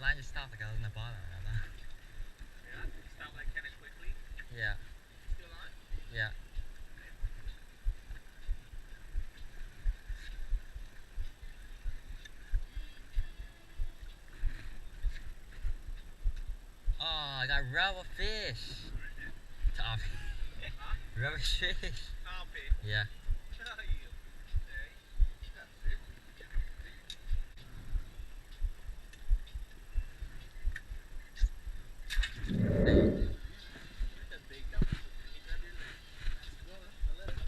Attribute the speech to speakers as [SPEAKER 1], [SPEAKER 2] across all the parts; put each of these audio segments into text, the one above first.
[SPEAKER 1] line just stopped, like I was in the bottom. I don't know.
[SPEAKER 2] Yeah? You stopped like kind of quickly?
[SPEAKER 1] Yeah.
[SPEAKER 2] Still on?
[SPEAKER 1] Yeah. Oh, I got rubber fish. Top.
[SPEAKER 2] Huh?
[SPEAKER 1] Rubber fish.
[SPEAKER 2] Toppy.
[SPEAKER 1] Yeah.
[SPEAKER 2] You. Okay. That's it. That's a big dump. Let me grab your leg. Go, I'll let him.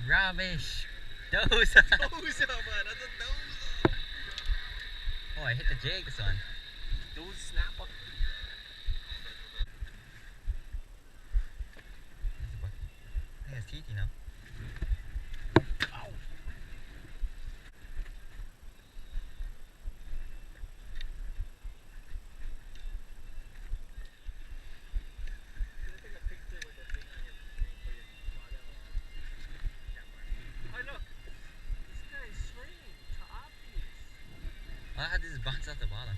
[SPEAKER 1] Rubbish. Those.
[SPEAKER 2] Doza, man. That's a doza.
[SPEAKER 1] Oh, I hit the jig this one.
[SPEAKER 2] Doza snapper.
[SPEAKER 1] I think it's teeth, you know.
[SPEAKER 2] Ow. Should I take a picture with the thing on your screen for your father-in-law camera? Oh, look. This guy's shrimp. Toppies.
[SPEAKER 1] I had this bounce off the bottom.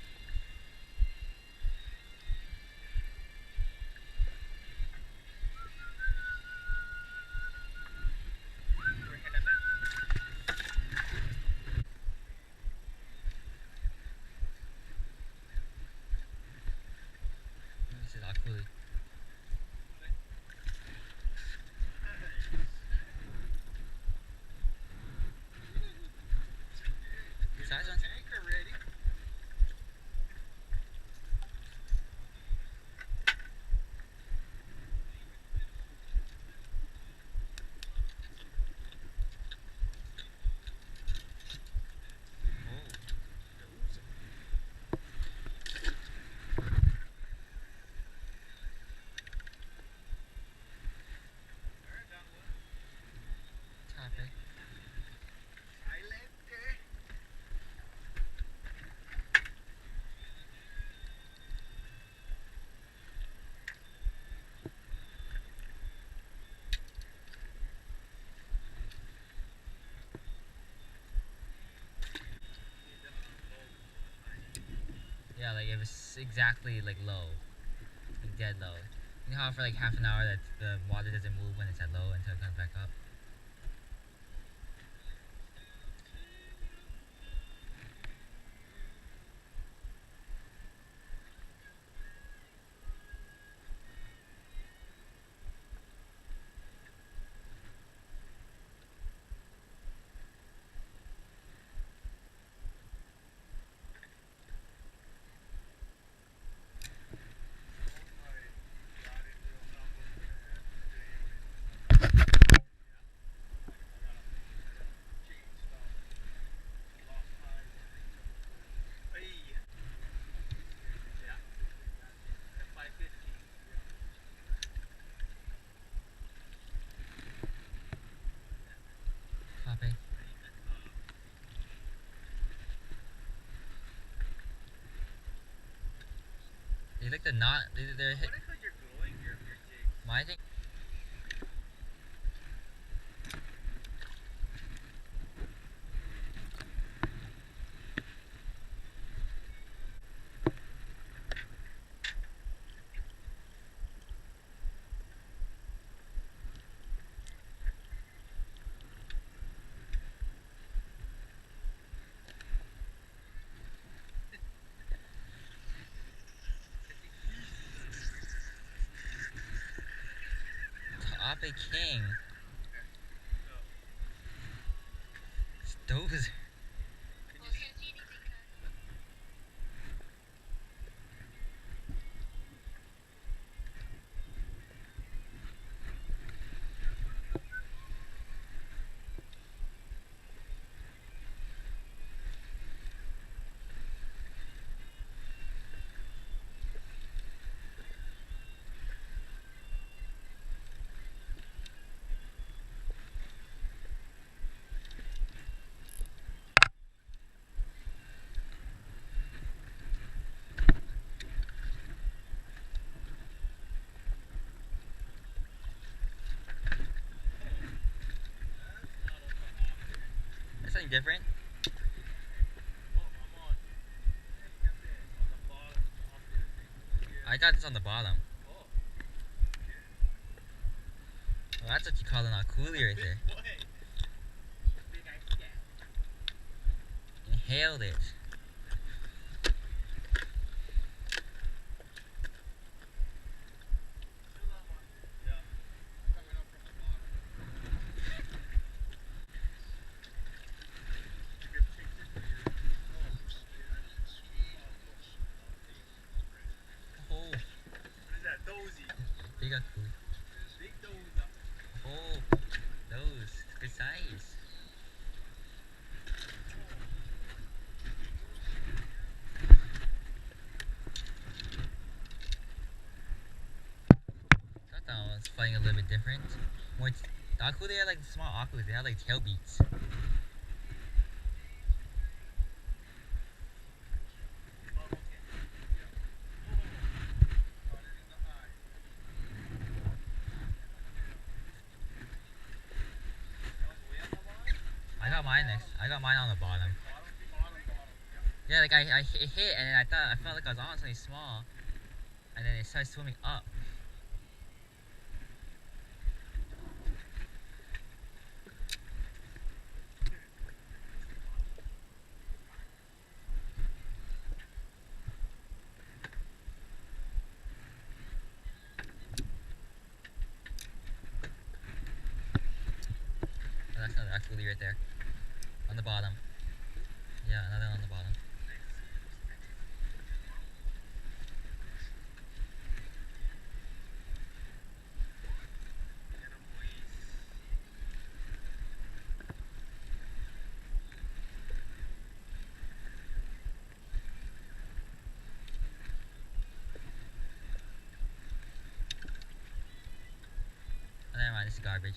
[SPEAKER 1] This is awkward. Size one?
[SPEAKER 2] Anchor ready.
[SPEAKER 1] Topic. Yeah, like if it's exactly like low, like dead low. You know how for like half an hour that the water doesn't move when it's at low until it comes back up? Copy. You like the knot? They're hit. My thing. Topic king. It's those. something different?
[SPEAKER 2] Oh, I'm on. On the bottom of the thing. Here.
[SPEAKER 1] I got this on the bottom.
[SPEAKER 2] Oh.
[SPEAKER 1] Well, that's what you call an akuli right there.
[SPEAKER 2] Big boy. Big ice cat.
[SPEAKER 1] Inhaled it.
[SPEAKER 2] Feel that one? Yeah. Coming up from the bottom. Your picture for your. Oh,
[SPEAKER 1] Oh,
[SPEAKER 2] what is that? Dozy.
[SPEAKER 1] big akuli.
[SPEAKER 2] Big dozer.
[SPEAKER 1] Oh, those. Good size. Thought that one was fighting a little bit different. More the akuli are like small akulis. They have like tail beats.
[SPEAKER 2] Oh, okay. Yeah. Oh. Caught it in the eye. That was way on the bottom?
[SPEAKER 1] I got mine next. I got mine on the bottom.
[SPEAKER 2] Bottom. Yeah.
[SPEAKER 1] Yeah, like I hit and then I felt like I was on something small, and then it started swimming up. Oh, that's another akuli right there, on the bottom. Yeah, another one on the bottom.
[SPEAKER 2] Get 'em, boys.
[SPEAKER 1] Oh, never mind, this is garbage.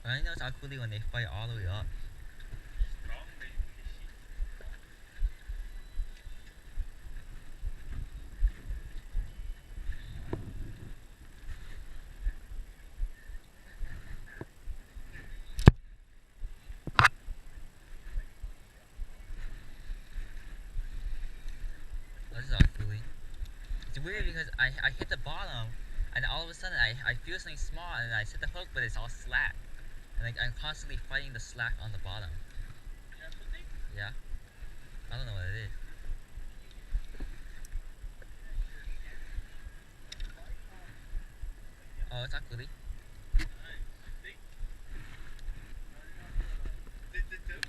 [SPEAKER 1] I only know it's akuli when they fight all the way up.
[SPEAKER 2] Strong, baby. Fishy.
[SPEAKER 1] This is akuli. It's weird because I hit the bottom, and all of a sudden I feel something small, and I set the hook, but it's all slack. And like I'm constantly fighting the slack on the bottom.
[SPEAKER 2] Yeah, something?
[SPEAKER 1] Yeah, I don't know what it is. Oh, it's akuli.
[SPEAKER 2] Nice. Big. Did the two?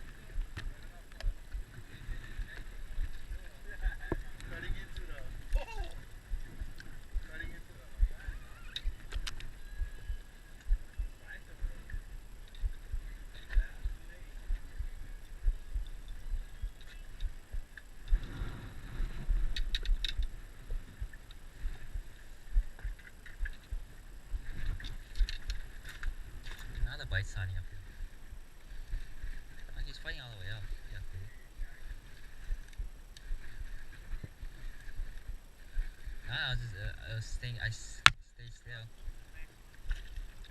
[SPEAKER 2] Cutting into the. Oh! Cutting into the. Nice of her.
[SPEAKER 1] Now the bite's starting up here. Oh, he's fighting all the way up. Yeah, cool. Ah, I was staying. Stayed still.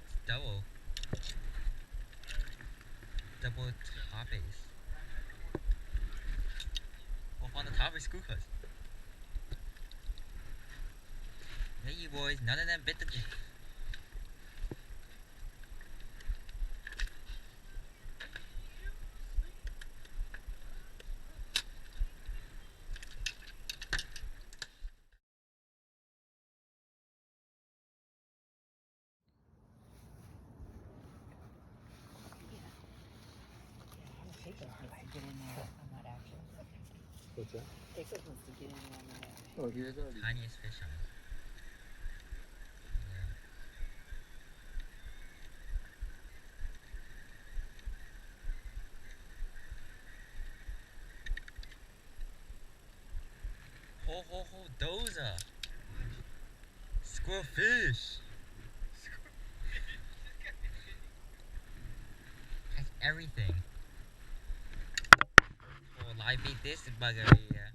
[SPEAKER 1] It's double top ace. Up on the top is Skukas. Hey, you boys, none of them bit the.
[SPEAKER 3] wants to get in there on that action.
[SPEAKER 2] What's that?
[SPEAKER 3] Texas wants to get in there on that action.
[SPEAKER 2] Oh, he has already.
[SPEAKER 1] Tiniest fish on it. Yeah. Ho, doza! Squirrel fish! Has everything. Oh, live bait this bugger here.